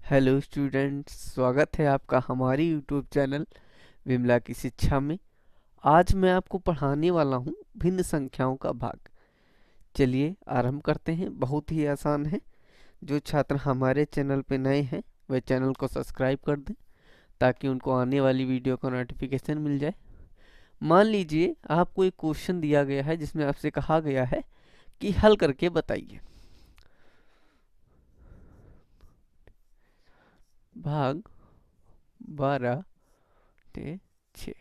Hello students, स्वागत है आपका हमारी यूट्यूब चैनल विमला की शिक्षा में। आज मैं आपको पढ़ाने वाला हूँ भिन्न संख्याओं का भाग। चलिए आरंभ करते हैं। बहुत ही आसान है। जो छात्र हमारे चैनल पे नए हैं वे चैनल को सब्सक्राइब कर दें ताकि उनको आने वाली वीडियो का नोटिफिकेशन मिल जाए। मान लीजिए आपको एक क्वेश्चन दिया गया है जिसमें आपसे कहा गया है कि हल करके बताइए। भाग 12/6।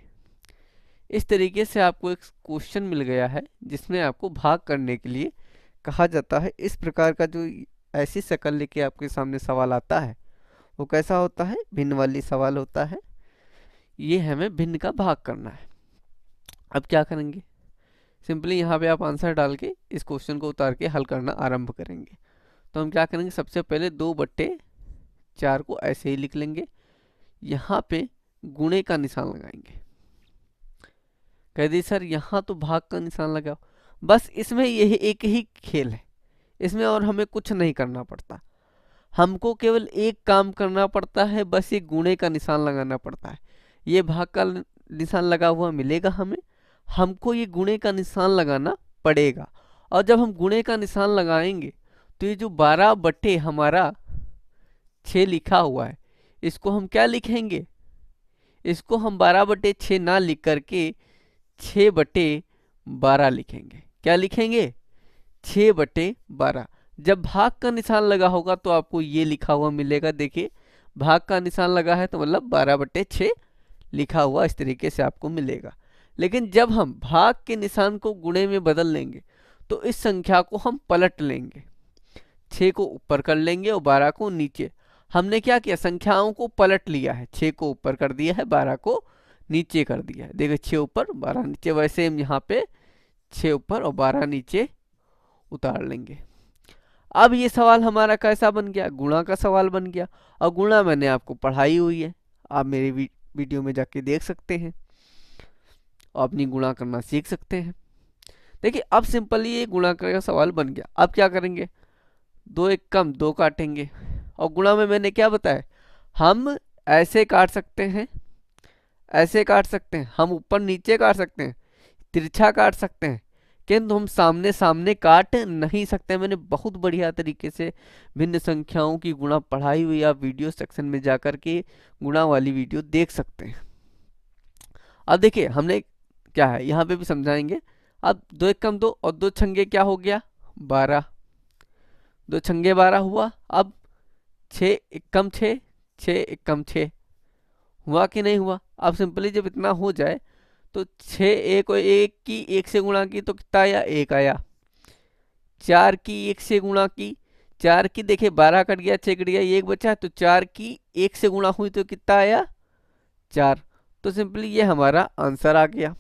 इस तरीके से आपको एक क्वेश्चन मिल गया है जिसमें आपको भाग करने के लिए कहा जाता है। इस प्रकार का जो ऐसी शक्ल लेके आपके सामने सवाल आता है वो कैसा होता है? भिन्न वाली सवाल होता है। ये हमें भिन्न का भाग करना है। अब क्या करेंगे? सिंपली यहाँ पे आप आंसर डाल के इस क्वेश्चन को उतार के हल करना आरंभ करेंगे। तो हम क्या करेंगे, सबसे पहले 2/4 को ऐसे ही लिख लेंगे। यहाँ पे गुणे का निशान लगाएंगे। कह दी सर यहाँ तो भाग का निशान लगाओ। बस इसमें यही एक ही खेल है, इसमें और हमें कुछ नहीं करना पड़ता। हमको केवल एक काम करना पड़ता है, बस ये गुणे का निशान लगाना पड़ता है। ये भाग का निशान लगा हुआ मिलेगा हमें, हमको ये गुणे का निशान लगाना पड़ेगा। और जब हम गुणे का निशान लगाएंगे तो ये जो 12 हमारा 6 लिखा हुआ है इसको हम क्या लिखेंगे? इसको हम 12/6 ना लिख करके 6/12 लिखेंगे। क्या लिखेंगे? 6/12। जब भाग का निशान लगा होगा तो आपको ये लिखा हुआ मिलेगा। देखिए भाग का निशान लगा है तो मतलब 12/6 लिखा हुआ इस तरीके से आपको मिलेगा। लेकिन जब हम भाग के निशान को गुणे में बदल लेंगे तो इस संख्या को हम पलट लेंगे। 6 को ऊपर कर लेंगे और 12 को नीचे। हमने क्या किया? संख्याओं को पलट लिया है। 6 को ऊपर कर दिया है, 12 को नीचे कर दिया है। देखिए 6 ऊपर 12 नीचे। वैसे हम यहाँ पे 6 ऊपर और 12 नीचे उतार लेंगे। अब ये सवाल हमारा कैसा बन गया? गुणा का सवाल बन गया। और गुणा मैंने आपको पढ़ाई हुई है, आप मेरी वीडियो में जाके देख सकते हैं और अपनी गुणा करना सीख सकते हैं। देखिए अब सिंपली ये गुणा का सवाल बन गया। अब क्या करेंगे? 2 एक कम 2 काटेंगे। और गुणा में मैंने क्या बताया? हम ऐसे काट सकते हैं, ऐसे काट सकते हैं, हम ऊपर नीचे काट सकते हैं, तिरछा काट सकते हैं, किंतु हम सामने सामने काट नहीं सकते। मैंने बहुत बढ़िया तरीके से भिन्न संख्याओं की गुणा पढ़ाई हुई। आप वीडियो सेक्शन में जाकर के गुणा वाली वीडियो देख सकते हैं। अब देखिए हमने क्या है यहाँ पे भी समझाएंगे। अब 2 एक कम 2 और 2 छंगे क्या हो गया? 12। 2 छंगे 12 हुआ। अब 6 एक कम 6, 6 एक कम 6 हुआ कि नहीं हुआ? अब सिंपली जब इतना हो जाए तो 6 एक और 1 की 1 से गुणा की तो कितना आया? 1 आया। 4 की 1 से गुणा की, 4 की देखिए 12 कट गया, 6 कट गया, 1 बचा, तो 4 की 1 से गुणा हुई तो कितना आया? 4। तो सिंपली ये हमारा आंसर आ गया।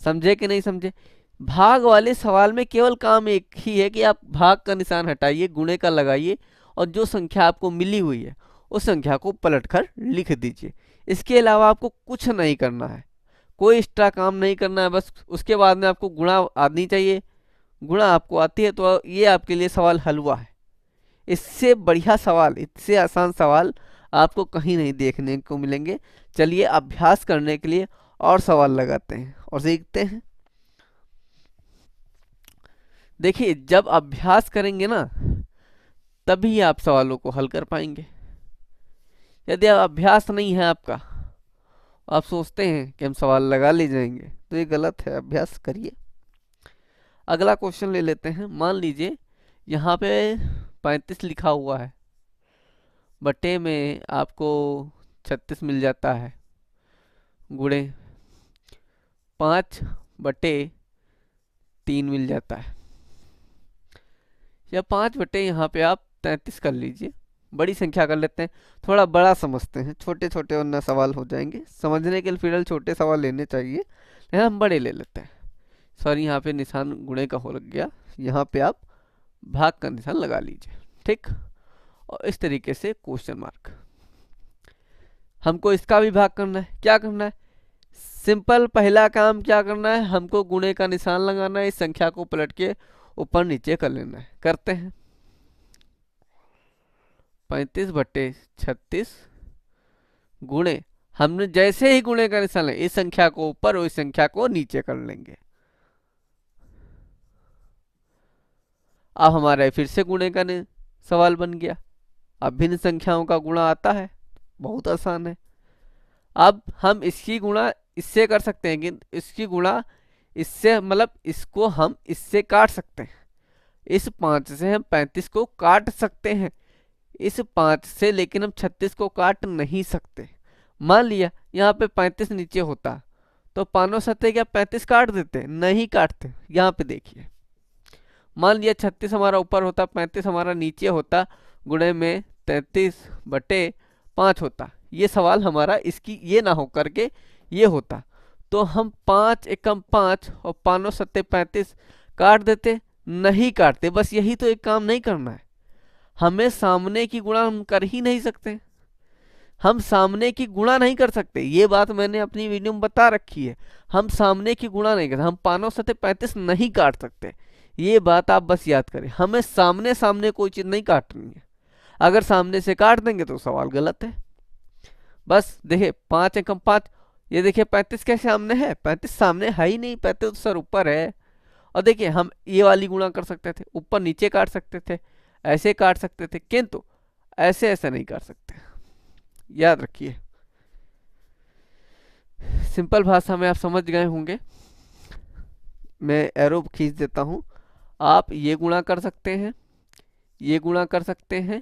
समझे कि नहीं समझे? भाग वाले सवाल में केवल काम एक ही है कि आप भाग का निशान हटाइए, गुणे का लगाइए और जो संख्या आपको मिली हुई है उस संख्या को पलटकर लिख दीजिए। इसके अलावा आपको कुछ नहीं करना है, कोई एक्स्ट्रा काम नहीं करना है। बस उसके बाद में आपको गुणा आनी चाहिए। गुणा आपको आती है तो ये आपके लिए सवाल हल हुआ है। इससे बढ़िया सवाल, इससे आसान सवाल आपको कहीं नहीं देखने को मिलेंगे। चलिए अभ्यास करने के लिए और सवाल लगाते हैं और सीखते हैं। देखिए जब अभ्यास करेंगे ना तभी आप सवालों को हल कर पाएंगे। यदि आप अभ्यास नहीं है आपका, आप सोचते हैं कि हम सवाल लगा ले जाएंगे, तो ये गलत है। अभ्यास करिए। अगला क्वेश्चन ले लेते हैं। मान लीजिए यहाँ पे 35 लिखा हुआ है, बटे में आपको 36 मिल जाता है, गुणे 5/3 मिल जाता है, या 5 यहाँ पे आप 33 कर लीजिए। बड़ी संख्या कर लेते हैं, थोड़ा बड़ा समझते हैं। छोटे छोटे वरना सवाल हो जाएंगे। समझने के लिए फिलहाल छोटे सवाल लेने चाहिए, लेकिन हम बड़े ले लेते हैं। सॉरी यहाँ पे निशान गुणे का हो लग गया, यहाँ पे आप भाग का निशान लगा लीजिए। ठीक, और इस तरीके से क्वेश्चन मार्क। हमको इसका भी भाग करना है। क्या करना है? सिंपल पहला काम क्या करना है? हमको गुणे का निशान लगाना है, इस संख्या को पलट के ऊपर नीचे कर लेना है। करते हैं। 35/36 गुणे, हमने जैसे ही गुणे का निशान है इस संख्या को ऊपर और इस संख्या को नीचे कर लेंगे। अब हमारा फिर से गुणे का सवाल बन गया। अब भिन्न संख्याओं का गुणा आता है, बहुत आसान है। अब हम इसकी गुणा इससे कर सकते हैं कि इसकी गुणा इससे, मतलब इसको हम इससे काट सकते हैं। इस 5 से हम 35 को काट सकते हैं, इस 5 से, लेकिन हम 36 को काट नहीं सकते। मान लिया यहाँ पे 35 नीचे होता तो 5 सत्ते क्या 35 काट देते? नहीं काटते। यहाँ पे देखिए, मान लिया 36 हमारा ऊपर होता, 35 हमारा नीचे होता, गुणे में 33/5 होता। ये सवाल हमारा इसकी ये ना हो करके ये होता, तो हम 5 एकम 5 और 5 सत्ते 35 काट देते, नहीं काटते। बस यही तो एक काम नहीं करना है, हमें सामने की गुणा हम कर ही नहीं सकते, हम सामने की गुणा नहीं कर सकते। ये बात मैंने अपनी वीडियो में बता रखी है, हम सामने की गुणा नहीं कर सकते, हम 5 सत्ते 35 नहीं काट सकते। ये बात आप बस याद करें, हमें सामने सामने कोई चीज नहीं काटनी है। अगर सामने से काट देंगे तो सवाल गलत है। बस देखिए 5 एकम 5, ये देखिए 35 के सामने है, 35 सामने है ही नहीं, 35 तो सर ऊपर है। और देखिए हम ये वाली गुणा कर सकते थे, ऊपर नीचे काट सकते थे, ऐसे काट सकते थे, किंतु ऐसे ऐसे नहीं काट सकते। याद रखिए, सिंपल भाषा में आप समझ गए होंगे। मैं एरो खींच देता हूं, आप ये गुणा कर सकते हैं, ये गुणा कर सकते हैं,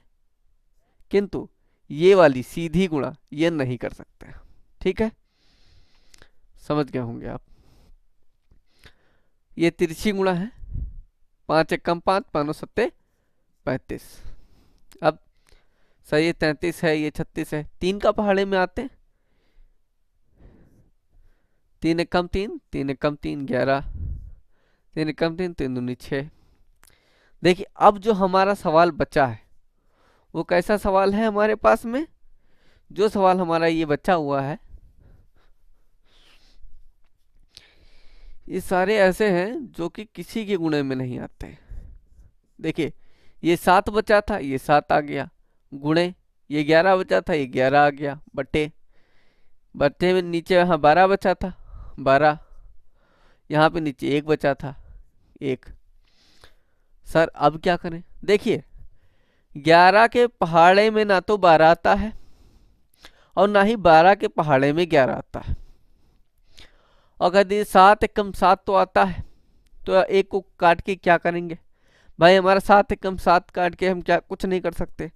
किंतु ये वाली सीधी गुणा ये नहीं कर सकते। ठीक है, समझ गए होंगे आप। ये तिरछी गुणा है, 5 एकम 5, 5 सत्ते 35। अब सही, ये 33 है, ये 36 है, 3 का पहाड़े में आते हैं। 3 एकम 3, 3 एकम 3 11, 3 एकम 3, 3 दूनी 6। देखिए अब जो हमारा सवाल बचा है वो कैसा सवाल है हमारे पास में? जो सवाल हमारा ये बचा हुआ है, ये सारे ऐसे हैं जो कि किसी के गुणे में नहीं आते। देखिए ये 7 बचा था, ये 7 आ गया गुणे, ये 11 बचा था, ये 11 आ गया बटे, बटे में नीचे यहाँ 12 बचा था 12, यहाँ पे नीचे 1 बचा था 1। सर अब क्या करें? देखिए 11 के पहाड़े में ना तो 12 आता है और ना ही 12 के पहाड़े में 11 आता है। और यदि 7 एकम 7 तो आता है, तो एक को काट के क्या करेंगे भाई? हमारा 7 एकम 7 काट के हम क्या कुछ नहीं कर सकते।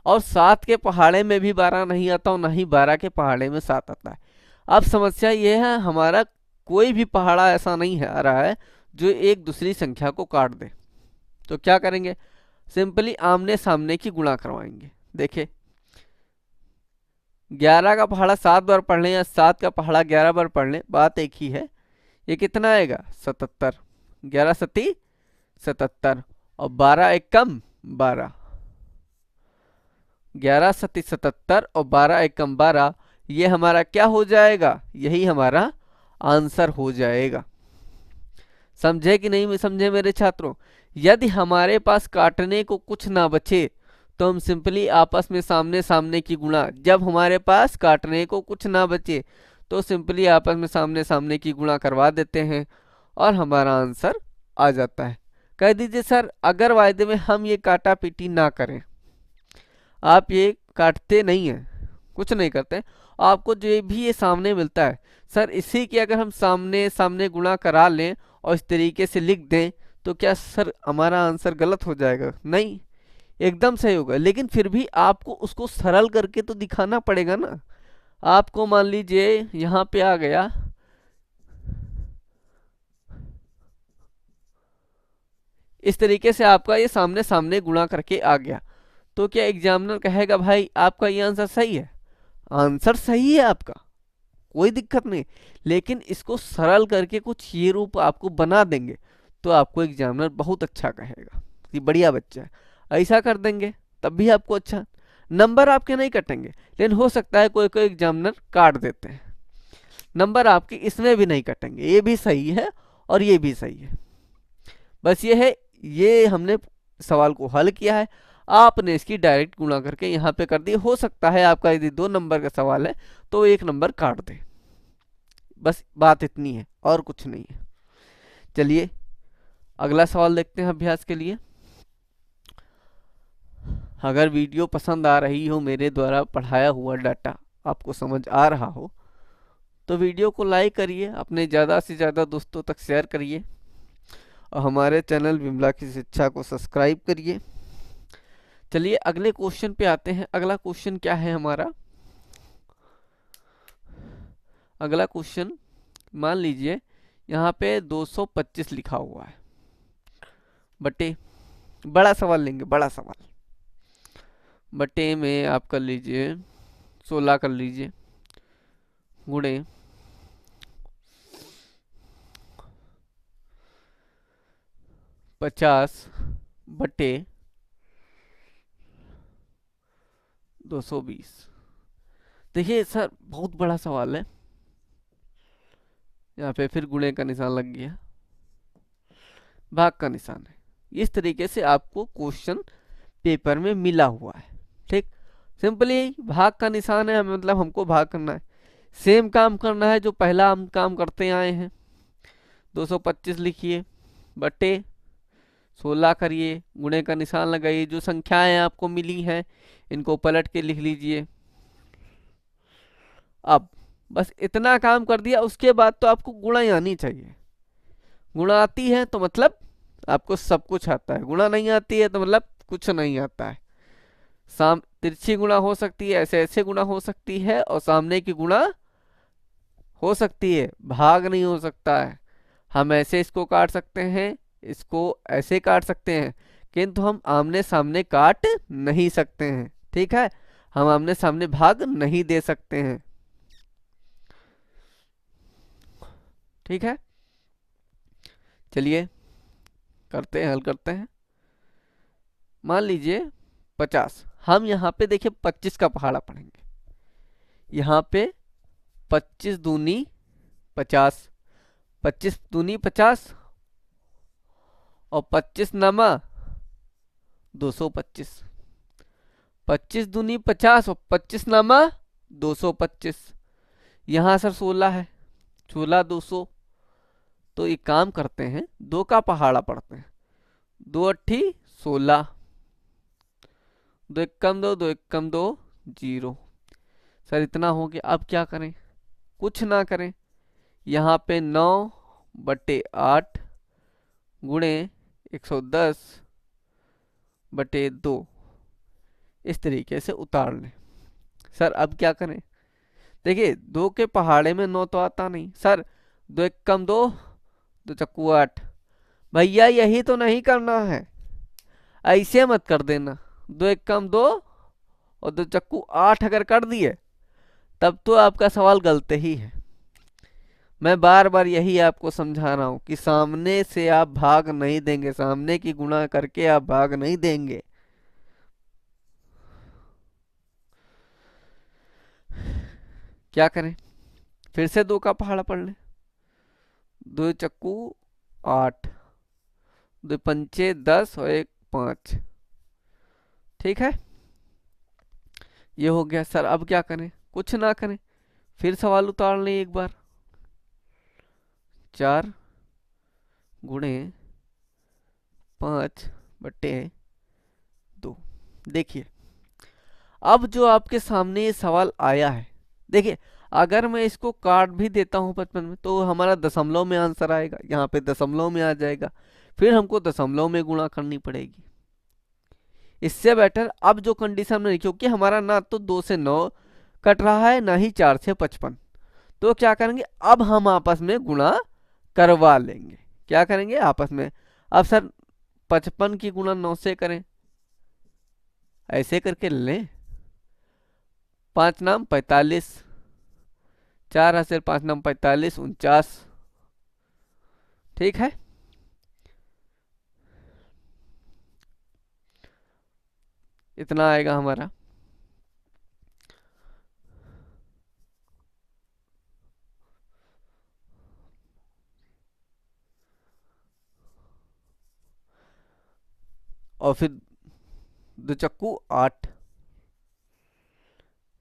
और 7 के पहाड़े में भी 12 नहीं आता और ना ही 12 के पहाड़े में 7 आता है। अब समस्या ये है, हमारा कोई भी पहाड़ा ऐसा नहीं है आ रहा है जो एक दूसरी संख्या को काट दे। तो क्या करेंगे? सिंपली आमने सामने की गुणा करवाएंगे। देखिए 11 का पहाड़ा 7 बार पढ़ लें या 7 का पहाड़ा 11 बार पढ़ लें, बात एक ही है। ये कितना आएगा? 77, 11 सती 77 और 12 एकम 12, 11 सती 77 और 12 एकम 12। ये हमारा क्या हो जाएगा? यही हमारा आंसर हो जाएगा। समझे कि नहीं समझे मेरे छात्रों? यदि हमारे पास काटने को कुछ ना बचे तो हम सिंपली आपस में सामने सामने की गुणा, जब हमारे पास काटने को कुछ ना बचे तो सिंपली आपस में सामने सामने की गुणा करवा देते हैं और हमारा आंसर आ जाता है। कह दीजिए सर अगर वायदे में हम ये काटा पीटी ना करें, आप ये काटते नहीं हैं, कुछ नहीं करते, आपको जो भी ये सामने मिलता है सर इसी की अगर हम सामने सामने गुणा करा लें और इस तरीके से लिख दें तो क्या सर हमारा आंसर गलत हो जाएगा? नहीं, एकदम सही होगा। लेकिन फिर भी आपको उसको सरल करके तो दिखाना पड़ेगा ना। आपको मान लीजिए यहाँ पे आ गया इस तरीके से, आपका ये सामने सामने गुणा करके आ गया, तो क्या एग्जामिनर कहेगा भाई आपका ये आंसर सही है? आंसर सही है आपका, कोई दिक्कत नहीं। लेकिन इसको सरल करके कुछ ये रूप आपको बना देंगे तो आपको एग्जामिनर बहुत अच्छा कहेगा कि बढ़िया बच्चा है। ऐसा कर देंगे तब भी आपको अच्छा, नंबर आपके नहीं कटेंगे, लेकिन हो सकता है कोई कोई एग्जामिनर काट देते हैं, नंबर आपके इसमें भी नहीं कटेंगे। ये भी सही है और ये भी सही है। बस ये है, ये हमने सवाल को हल किया है। आपने इसकी डायरेक्ट गुणा करके यहाँ पे कर दी। हो सकता है आपका यदि 2 नंबर का सवाल है तो 1 नंबर काट दे, बस बात इतनी है और कुछ नहीं है। चलिए अगला सवाल देखते हैं अभ्यास के लिए। अगर वीडियो पसंद आ रही हो, मेरे द्वारा पढ़ाया हुआ डाटा आपको समझ आ रहा हो, तो वीडियो को लाइक करिए, अपने ज़्यादा से ज़्यादा दोस्तों तक शेयर करिए और हमारे चैनल विमला की शिक्षा को सब्सक्राइब करिए। चलिए अगले क्वेश्चन पे आते हैं। अगला क्वेश्चन क्या है हमारा? अगला क्वेश्चन मान लीजिए यहाँ पे 225 लिखा हुआ है बटे, बड़ा सवाल लेंगे, बड़ा सवाल, बटे में आप कर लीजिए 16 कर लीजिए, गुणे 50 बटे 220। देखिए सर बहुत बड़ा सवाल है, यहाँ पे फिर गुणे का निशान लग गया, भाग का निशान है। इस तरीके से आपको क्वेश्चन पेपर में मिला हुआ है। ठीक, सिंपली भाग का निशान है, मतलब हमको भाग करना है, सेम काम करना है जो पहला हम काम करते आए हैं। 225 लिखिए बटे 16 करिए, गुणे का निशान लगाइए, जो संख्याएं आपको मिली हैं इनको पलट के लिख लीजिए। अब बस इतना काम कर दिया, उसके बाद तो आपको गुणा ही आनी चाहिए। गुणा आती है तो मतलब आपको सब कुछ आता है, गुणा नहीं आती है तो मतलब कुछ नहीं आता है। तिरछी गुणा हो सकती है, ऐसे ऐसे गुणा हो सकती है, और सामने की गुणा हो सकती है, भाग नहीं हो सकता है। हम ऐसे इसको काट सकते हैं, इसको ऐसे काट सकते हैं, किंतु हम आमने सामने काट नहीं सकते हैं। ठीक है, हम आमने सामने भाग नहीं दे सकते हैं। ठीक है, चलिए करते हैं, हल करते हैं। मान लीजिए 50, हम यहाँ पे देखिए 25 का पहाड़ा पढ़ेंगे। यहाँ पे 25 दूनी 50, 25 दूनी 50 और 25 नामा 225, 25 दूनी 50 और 25 नामा 225। यहाँ सर 16 है, 16 200, तो एक काम करते हैं, 2 का पहाड़ा पढ़ते हैं। 2 अट्ठी 16, 2 एक कम 2, 2 एक कम 2 0। सर इतना हो गया, अब क्या करें? कुछ ना करें, यहाँ पे 9 बटे 8 गुणे 110 बटे 2, इस तरीके से उतार लें। सर अब क्या करें? देखिए 2 के पहाड़े में 9 तो आता नहीं सर, 2 एक कम 2, 2 चक्कू 8। भैया यही तो नहीं करना है, ऐसे मत कर देना। 2 एक कम 2 और 2 चक्कू 8 अगर कर दिए तब तो आपका सवाल गलत ही है। मैं बार बार यही आपको समझा रहा हूं कि सामने से आप भाग नहीं देंगे, सामने की गुणा करके आप भाग नहीं देंगे। क्या करें? फिर से 2 का पहाड़ा पढ़ लें। 2 चक्कू 8, 2 पंचे 10 और 1 5। ठीक है, ये हो गया। सर अब क्या करें? कुछ ना करें, फिर सवाल उतार लें एक बार। 4 गुणे 5 बटे 2। देखिए अब जो आपके सामने ये सवाल आया है, देखिए अगर मैं इसको काट भी देता हूं 55 में तो हमारा दशमलव में आंसर आएगा, यहाँ पे दशमलव में आ जाएगा, फिर हमको दशमलव में गुणा करनी पड़ेगी। इससे बेटर अब जो कंडीशन में, क्योंकि हमारा ना तो 2 से 9 कट रहा है ना ही 4 से 55, तो क्या करेंगे, अब हम आपस में गुणा करवा लेंगे। क्या करेंगे? आपस में। अब सर 55 की गुणा 9 से करें, ऐसे करके लें। 5 नाम 45, 4 हासिल 5 नाम 45 49। ठीक है, इतना आएगा हमारा। और फिर दो चक्कू 8।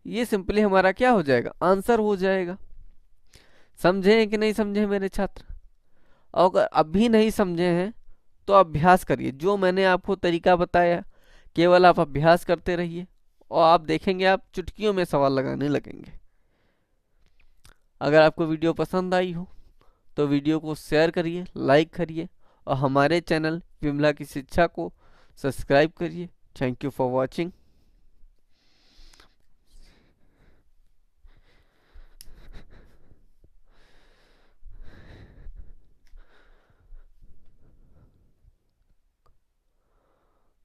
ये सिंपली हमारा क्या हो जाएगा, आंसर हो जाएगा। समझे कि नहीं समझे मेरे छात्र? अगर अभी नहीं समझे हैं तो अभ्यास करिए, जो मैंने आपको तरीका बताया केवल आप अभ्यास करते रहिए और आप देखेंगे आप चुटकियों में सवाल लगाने लगेंगे। अगर आपको वीडियो पसंद आई हो तो वीडियो को शेयर करिए, लाइक करिए और हमारे चैनल विमला की शिक्षा को सब्सक्राइब करिए। Thank you for watching.